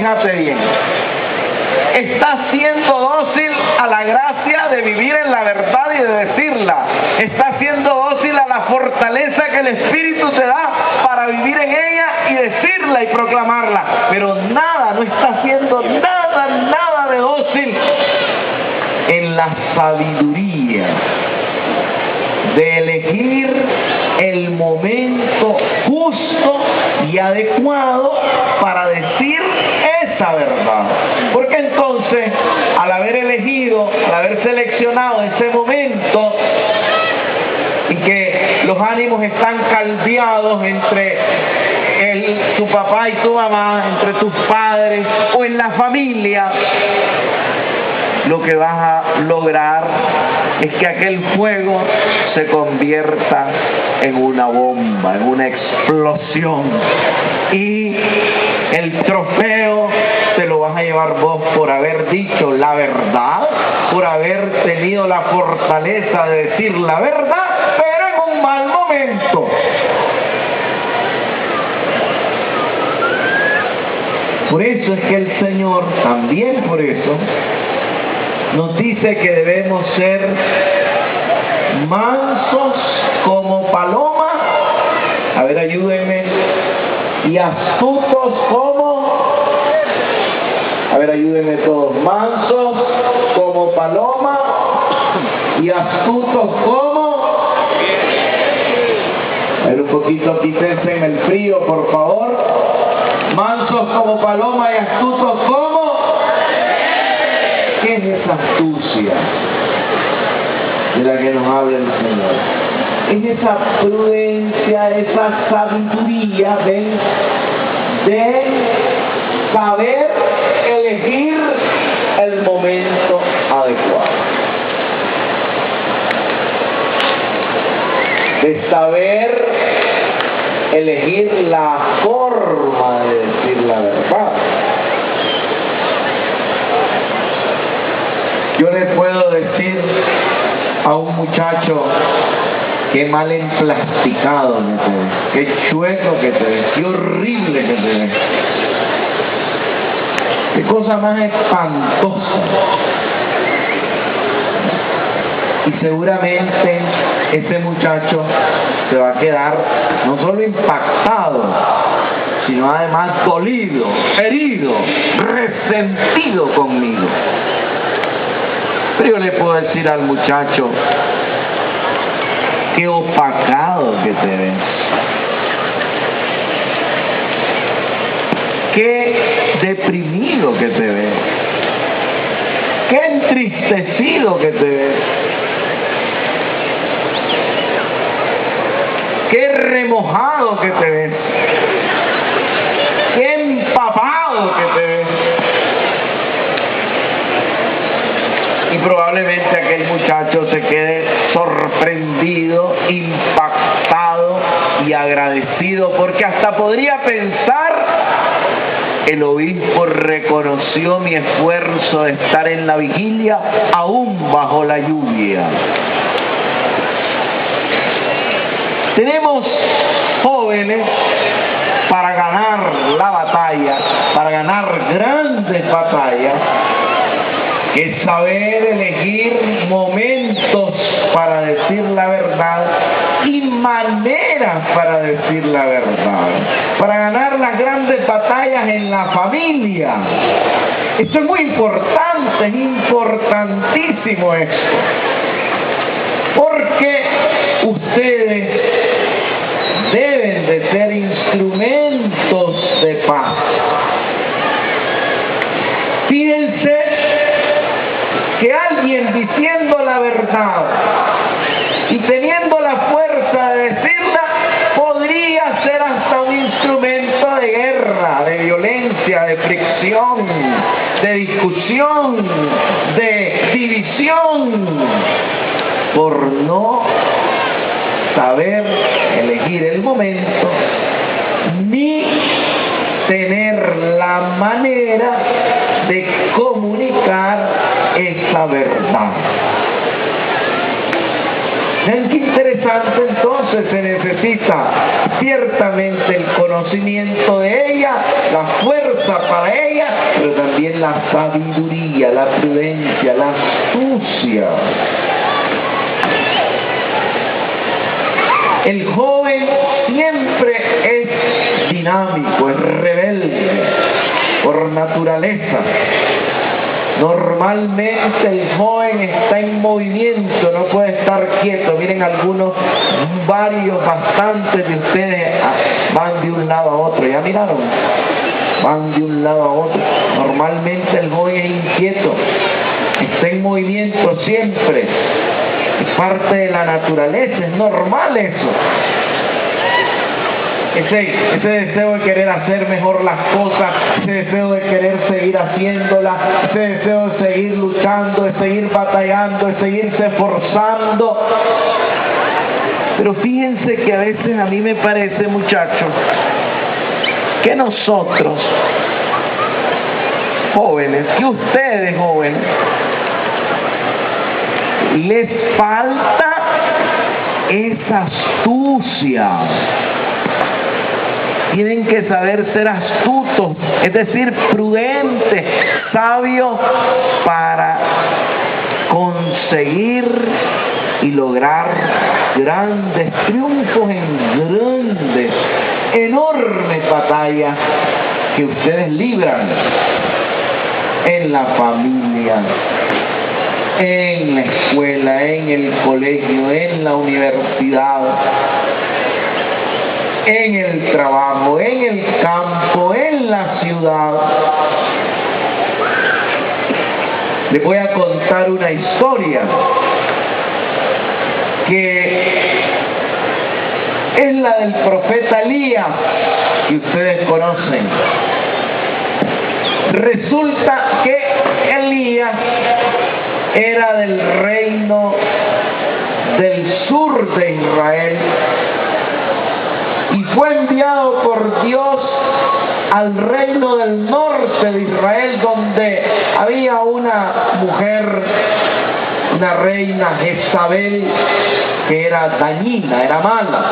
fíjate bien, está siendo dócil a la gracia de vivir en la verdad y de decirla. Está siendo dócil a la fortaleza que el Espíritu te da para vivir en ella y decirla y proclamarla. Pero nada, no está haciendo nada de dócil en la sabiduría de elegir el momento justo y adecuado para decir esa verdad. Porque entonces, al haber elegido, al haber seleccionado ese momento y que los ánimos están caldeados entre tu papá y tu mamá, entre tus padres o en la familia, lo que vas a lograr es que aquel fuego se convierta en una bomba, en una explosión. Y el trofeo te lo vas a llevar vos por haber dicho la verdad, por haber tenido la fortaleza de decir la verdad, pero en un mal momento. Por eso es que el Señor, también por eso, nos dice que debemos ser mansos como paloma. A ver, ayúdenme. Y astutos como... A ver, ayúdenme todos. Mansos como paloma y astutos como... A ver, un poquito, quítense en el frío, por favor. Mansos como paloma y astutos como... ¿Qué es esa astucia de la que nos habla el Señor? Es esa prudencia, esa sabiduría de saber elegir el momento adecuado, de saber elegir la forma de decir la verdad. Yo le puedo decir a un muchacho: qué mal emplasticado que te ves, qué chueco que te ves, qué horrible que te ves, qué cosa más espantosa. Y seguramente ese muchacho se va a quedar no solo impactado, sino además dolido, herido, resentido conmigo. Pero yo le puedo decir al muchacho: qué opacado que te ves, qué deprimido que te ves, qué entristecido que te ves, qué remojado que te ves, qué empapado que te ves. Y probablemente aquel muchacho se quede sorprendido, impactado y agradecido, porque hasta podría pensar: el obispo reconoció mi esfuerzo de estar en la vigilia aún bajo la lluvia. Tenemos jóvenes para ganar la batalla, para ganar grandes batallas, que saber elegir momentos para decir la verdad y maneras para decir la verdad, para ganar las grandes batallas en la familia. Esto es muy importante, es importantísimo esto, porque ustedes deben de ser instrumentos de paz. Fíjense que alguien diciendo la verdad y teniendo la fuerza de decirla podría ser hasta un instrumento de guerra, de violencia, de fricción, de discusión, de división, por no saber elegir el momento ni tener la manera de comunicar esa verdad. ¿Ven qué interesante? Entonces se necesita ciertamente el conocimiento de ella, la fuerza fuerza para ella, pero también la sabiduría, la prudencia, la astucia. El joven siempre es dinámico, es rebelde por naturaleza. Normalmente el joven está en movimiento, no puede estar quieto. Miren, varios, bastantes de ustedes van de un lado a otro. ¿Ya miraron? Van de un lado a otro. Normalmente el joven es inquieto, está en movimiento siempre. Es parte de la naturaleza, es normal eso. Ese deseo de querer hacer mejor las cosas, ese deseo de querer seguir haciéndolas, ese deseo de seguir luchando, de seguir batallando, de seguirse esforzando. Pero fíjense que a veces a mí me parece, muchachos, que nosotros, jóvenes, que ustedes, jóvenes, les falta esa astucia. Tienen que saber ser astutos, es decir, prudentes, sabios para conseguir y lograr grandes triunfos en grandes, enormes batallas que ustedes libran en la familia, en la escuela, en el colegio, en la universidad, en el trabajo, en el campo, en la ciudad. Les voy a contar una historia que es la del profeta Elías, que ustedes conocen. Resulta que Elías era del reino del sur de Israel y fue enviado por Dios al reino del norte de Israel, donde había una mujer, una reina Jezabel, que era dañina, era mala.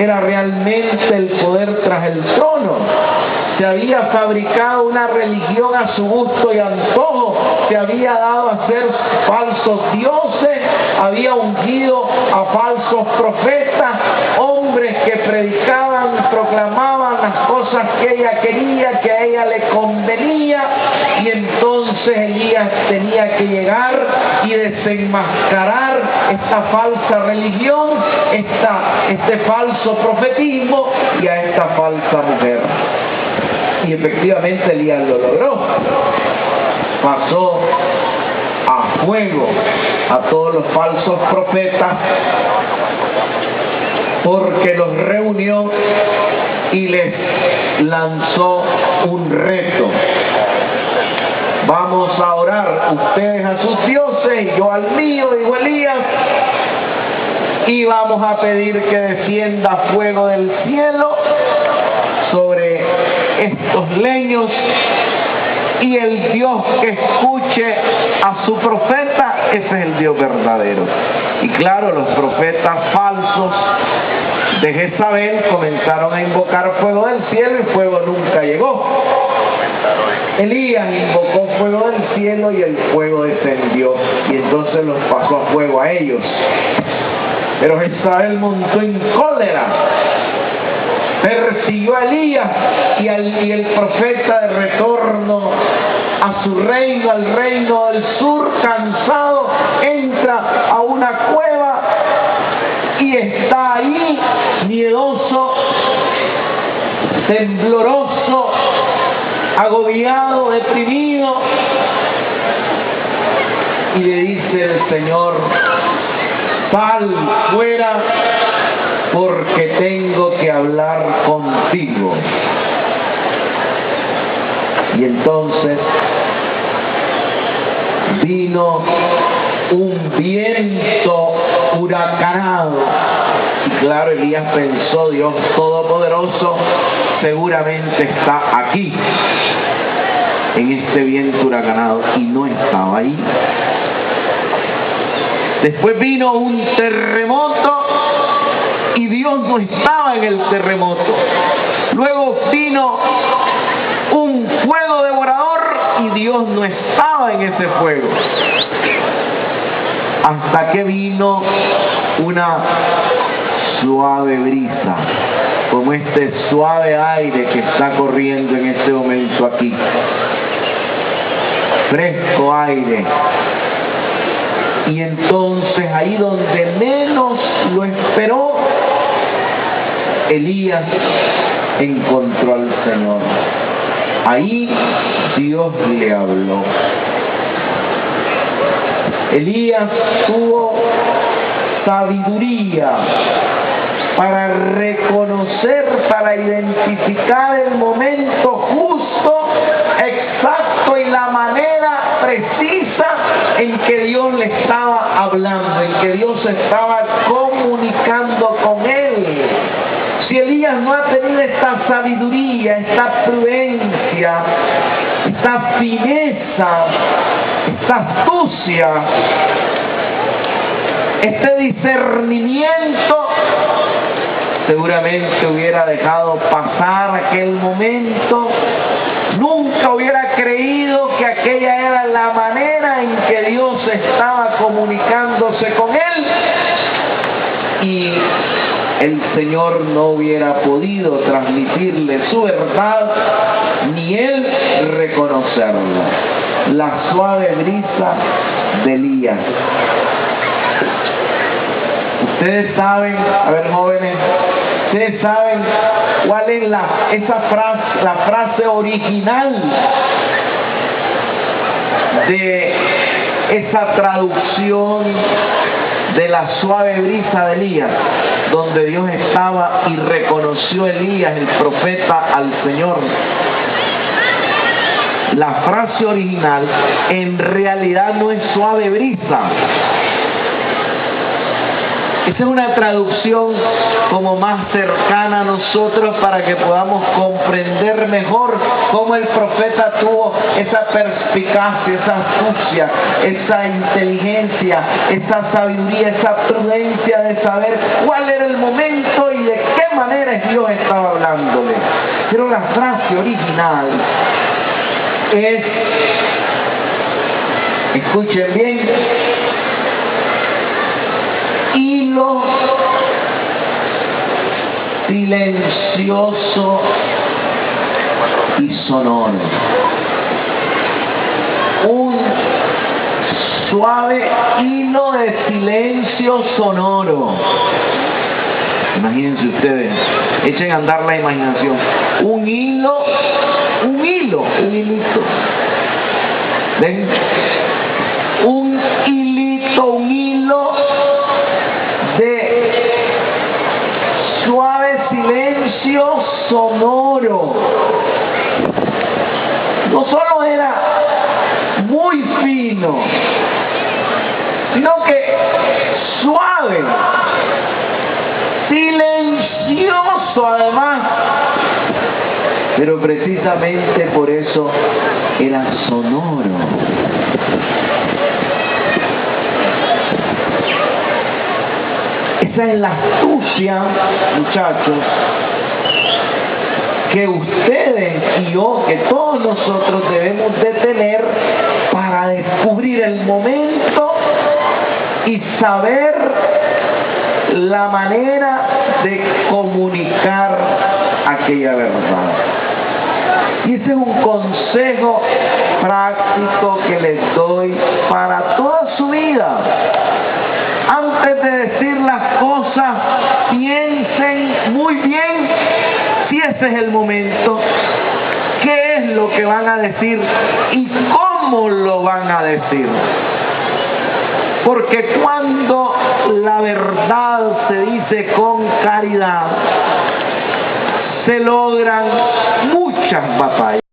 Era realmente el poder tras el trono. Se había fabricado una religión a su gusto y antojo, se había dado a ser falsos dioses, había ungido a falsos profetas, hombres que predicaban y proclamaban las cosas que ella quería, que a ella le convenía, y entonces Elías tenía que llegar y desenmascarar esta falsa religión, este falso profetismo y a esta falsa mujer. Y efectivamente Elías lo logró. Pasó a fuego a todos los falsos profetas, porque los reunió y les lanzó un reto. Vamos a orar, ustedes a sus dioses y yo al mío, dijo Elías, y vamos a pedir que descienda fuego del cielo sobre estos leños, y el Dios que escuche a su profeta, ese es el Dios verdadero. Y claro, los profetas falsos de Jezabel comenzaron a invocar fuego del cielo y fuego nunca llegó. Elías invocó fuego del cielo y el fuego descendió, y entonces los pasó a fuego a ellos. Pero Jezabel montó en cólera, persiguió a Elías y el profeta de retorno a su reino, al reino del sur, cansado, entra a una cueva y está ahí miedoso, tembloroso, agobiado, deprimido, y le dice el Señor: sal fuera, porque tengo que hablar contigo. Y entonces vino un viento huracanado. Y claro, Elías pensó: Dios Todopoderoso seguramente está aquí, en este viento huracanado, y no estaba ahí. Después vino un terremoto y Dios no estaba en el terremoto. Luego vino un fuego devorador y Dios no estaba en ese fuego. Hasta que vino una suave brisa, como este suave aire que está corriendo en este momento aquí. Fresco aire. Y entonces ahí donde menos lo esperó, Elías encontró al Señor. Ahí Dios le habló. Elías tuvo sabiduría para reconocer, para identificar el momento justo, exacto y la manera precisa en que Dios le estaba hablando, en que Dios estaba comunicando con él. Si Elías no ha tenido esta sabiduría, esta prudencia, esta fineza, esta astucia, este discernimiento, seguramente hubiera dejado pasar aquel momento, nunca hubiera creído que aquella era la manera en que Dios estaba comunicándose con él, y el Señor no hubiera podido transmitirle su verdad, ni él reconocerla. La suave brisa de Elías. Ustedes saben, a ver jóvenes, ustedes saben cuál es la frase original de esa traducción de la suave brisa de Elías, donde Dios estaba y reconoció Elías, el profeta, al Señor. La frase original en realidad no es suave brisa. Esa es una traducción como más cercana a nosotros para que podamos comprender mejor cómo el profeta tuvo esa perspicacia, esa astucia, esa inteligencia, esa sabiduría, esa prudencia de saber cuál era el momento y de qué manera Dios estaba hablándole. Pero la frase original es, escuchen bien, hilo silencioso y sonoro. Un suave hilo de silencio sonoro. Imagínense ustedes, echen a andar la imaginación. Un hilito. ¿Ven? Un hilo de suave silencio sonoro. No solo era muy fino, sino que suave, silencioso además. Pero precisamente por eso era sonoro. Esa es la astucia, muchachos, que ustedes y yo, que todos nosotros debemos de tener para descubrir el momento y saber la manera de comunicar aquella verdad. Y ese es un consejo práctico que les doy para toda su vida. Antes de decir las cosas, piensen muy bien si ese es el momento, qué es lo que van a decir y cómo lo van a decir. Porque cuando la verdad se dice con caridad, se logran muchas batallas.